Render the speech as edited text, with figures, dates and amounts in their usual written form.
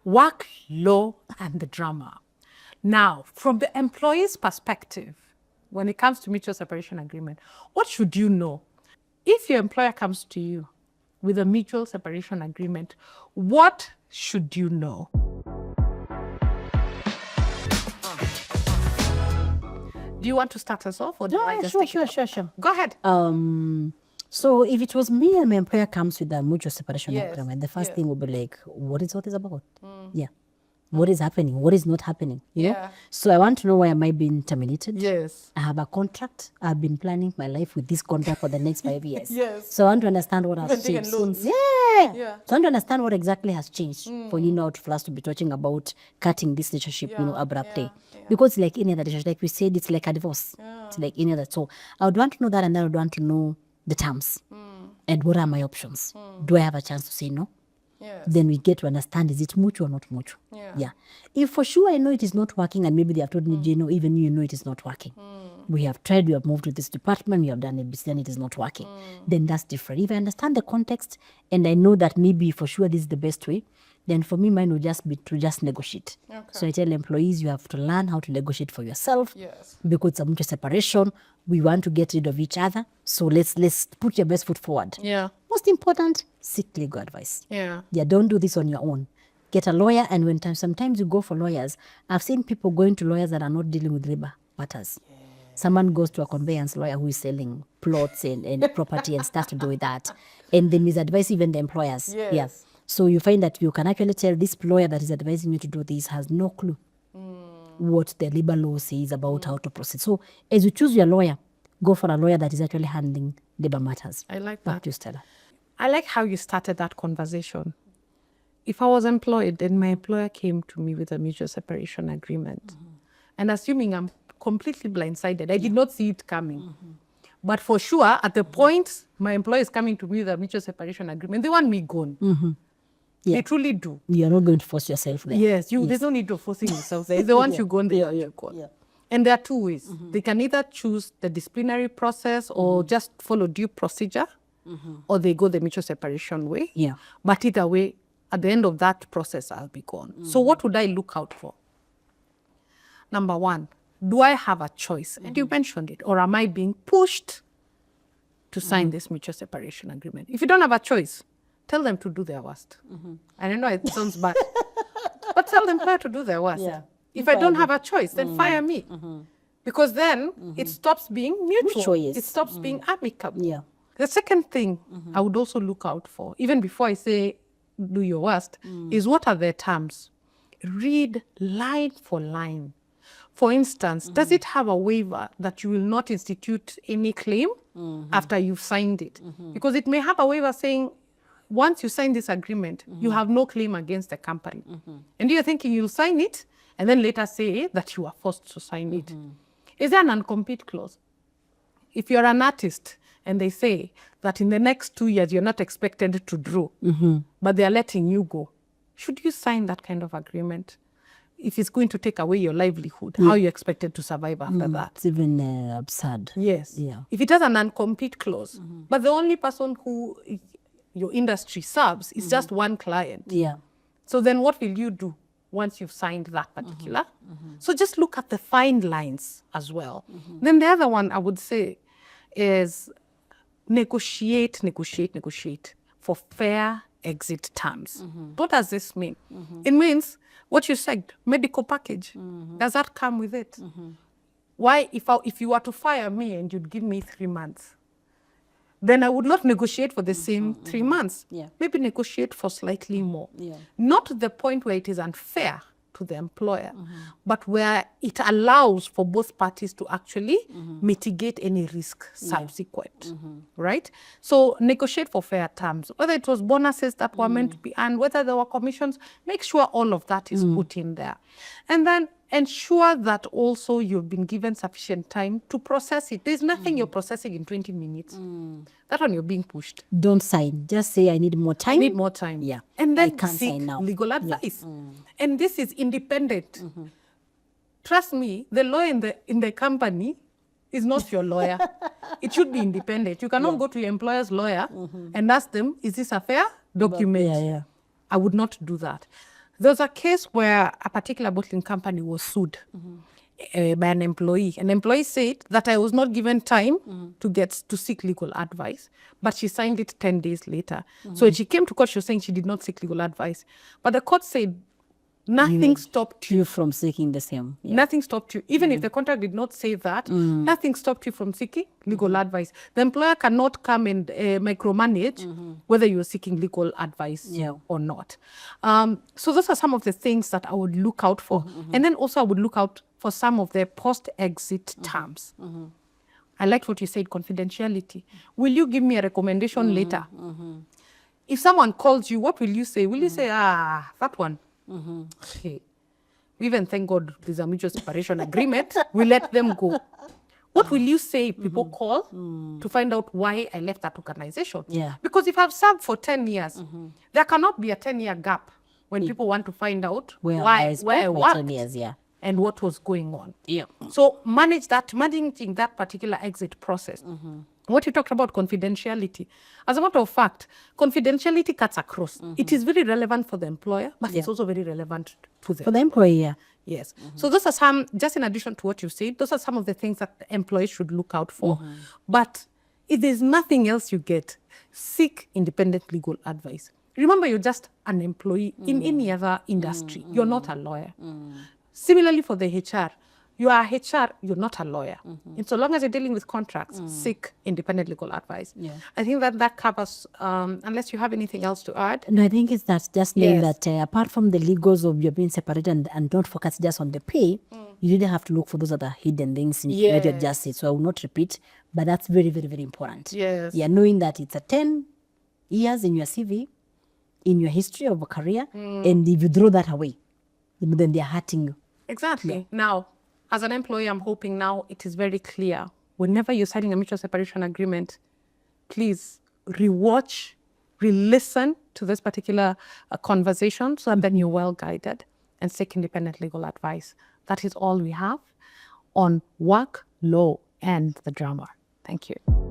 work law and the drama. Now, from the employee's perspective, when it comes to mutual separation agreement, what should you know? If your employer comes to you with a mutual separation agreement, what should you know? Do you want to start us off? Or do I just Sure. Go ahead. So if it was me and my employer comes with a mutual separation Yes, agreement, the first thing would be like, what is all this about? Mm. Yeah. What is happening? What is not happening? You know? Yeah. So I want to know why am I being terminated? Yes. I have a contract. I've been planning my life with this contract for the next 5 years. Yes. So I want to understand what has Even taking changed. loans. Yeah. Yeah. So I want to understand what exactly has changed for you now for us to be talking about cutting this relationship, abruptly. Yeah. Because like any other relationship, like we said, it's like a divorce. It's like any other. So I would want to know that, and then I would want to know the terms and what are my options. Do I have a chance to say no? Yes. Then we get to understand, is it mutual or not mutual? Yeah. If for sure I know it is not working, and maybe they have told me, Jano, even you know it is not working. We have tried, we have moved to this department, we have done ABC, and it is not working. Then that's different. If I understand the context and I know that maybe for sure this is the best way, then for me, mine will just be to just negotiate. Okay. So I tell employees, you have to learn how to negotiate for yourself. Yes. Because it's a mutual separation. We want to get rid of each other. So let's put your best foot forward. Yeah. Most important, seek legal advice. Yeah. Yeah, don't do this on your own. Get a lawyer, and sometimes you go for lawyers. I've seen people going to lawyers that are not dealing with labor matters. Yeah. Someone goes to a conveyance lawyer who is selling plots and property and stuff to do with that. And they misadvise even the employers. Yes. Yeah. So you find that you can actually tell this lawyer that is advising you to do this has no clue what the labor law says about how to proceed. So as you choose your lawyer, go for a lawyer that is actually handling labor matters. I like Back that. to you, Stella. I like how you started that conversation. If I was employed and my employer came to me with a mutual separation agreement, and assuming I'm completely blindsided, I did not see it coming. But for sure, at the point my employer is coming to me with a mutual separation agreement, they want me gone. Yeah. They truly do. You're not going to force yourself there. Yes, there's no need of forcing yourself there. If they want you gone, they want you gone. Yeah. And there are two ways. They can either choose the disciplinary process or just follow due procedure, or they go the mutual separation way. Yeah. But either way, at the end of that process, I'll be gone. So what would I look out for? Number one, do I have a choice? And you mentioned it. Or am I being pushed to sign this mutual separation agreement? If you don't have a choice, tell them to do their worst. I don't know, it sounds bad. But tell them to do their worst. Yeah. If I don't have a choice, then fire me. Because then it stops being mutual. Mutual, yes. It stops being amicable. Yeah. The second thing I would also look out for, even before I say do your worst, is what are their terms? Read line for line. For instance, does it have a waiver that you will not institute any claim after you've signed it? Because it may have a waiver saying, once you sign this agreement, you have no claim against the company. And you're thinking you'll sign it and then later say that you are forced to sign it. Is there an non-compete clause? If you're an artist and they say that in the next 2 years you're not expected to draw, but they're letting you go, should you sign that kind of agreement? If it's going to take away your livelihood, how are you expected to survive after that? It's even absurd. Yes. Yeah. If it has a non-compete clause, but the only person who your industry serves is just one client. Yeah. So then what will you do once you've signed that particular? So just look at the fine lines as well. Then the other one I would say is negotiate for fair exit terms. What does this mean? It means what you said, medical package. Does that come with it? Why, if you were to fire me and you'd give me 3 months, then I would not negotiate for the same 3 months. Yeah. Maybe negotiate for slightly more. Yeah. Not to the point where it is unfair to the employer, but where it allows for both parties to actually mitigate any risk subsequent, right? So negotiate for fair terms. Whether it was bonuses that were meant to be earned, whether there were commissions, make sure all of that is put in there. And then ensure that also you've been given sufficient time to process it. There's nothing you're processing in 20 minutes. That one you're being pushed. Don't sign. Just say, I need more time. I need more time. Yeah. And I then can't seek sign now. legal advice. And this is independent. Trust me, the lawyer in the company is not your lawyer. It should be independent. You cannot go to your employer's lawyer and ask them, is this a fair document? Yeah. I would not do that. There's a case where a particular bottling company was sued by an employee. An employee said that I was not given time to seek legal advice, but she signed it 10 days later. So when she came to court, she was saying she did not seek legal advice. But the court said nothing stopped you. You from seeking the same. Yeah. Nothing stopped you. Even if the contract did not say that, nothing stopped you from seeking legal advice. The employer cannot come and micromanage whether you're seeking legal advice or not. So those are some of the things that I would look out for. And then also I would look out for some of the post-exit terms. I liked what you said, confidentiality. Will you give me a recommendation later? If someone calls you, what will you say? Will you say, that one? Okay. We even thank God there's a mutual separation agreement. We let them go. What will you say if people call to find out why I left that organization? Yeah. Because if I've served for 10 years, there cannot be a 10-year gap when people want to find out where I worked and what was going on. Yeah. So managing that particular exit process. What you talked about, confidentiality. As a matter of fact, confidentiality cuts across. It is very relevant for the employer, but it's also very relevant to For the employer. Yes. So those are some, just in addition to what you said, those are some of the things that employees should look out for. But if there's nothing else you get, seek independent legal advice. Remember, you're just an employee in any other industry. You're not a lawyer. Similarly for the HR, you are HR, you're not a lawyer. And so long as you're dealing with contracts, seek independent legal advice. Yeah. I think that covers, unless you have anything else to add. No, I think it's that just knowing that apart from the legals of you being separated and don't focus just on the pay, you really have to look for those other hidden things in your justice. So I will not repeat, but that's very, very, very important. Yes. Yeah, knowing that it's a 10 years in your CV, in your history of a career, and if you throw that away, then they're hurting you. Exactly. Yeah. Now, as an employee, I'm hoping now it is very clear. Whenever you're signing a mutual separation agreement, please rewatch, re-listen to this particular conversation so that you're well guided and seek independent legal advice. That is all we have on work, law, and the drama. Thank you.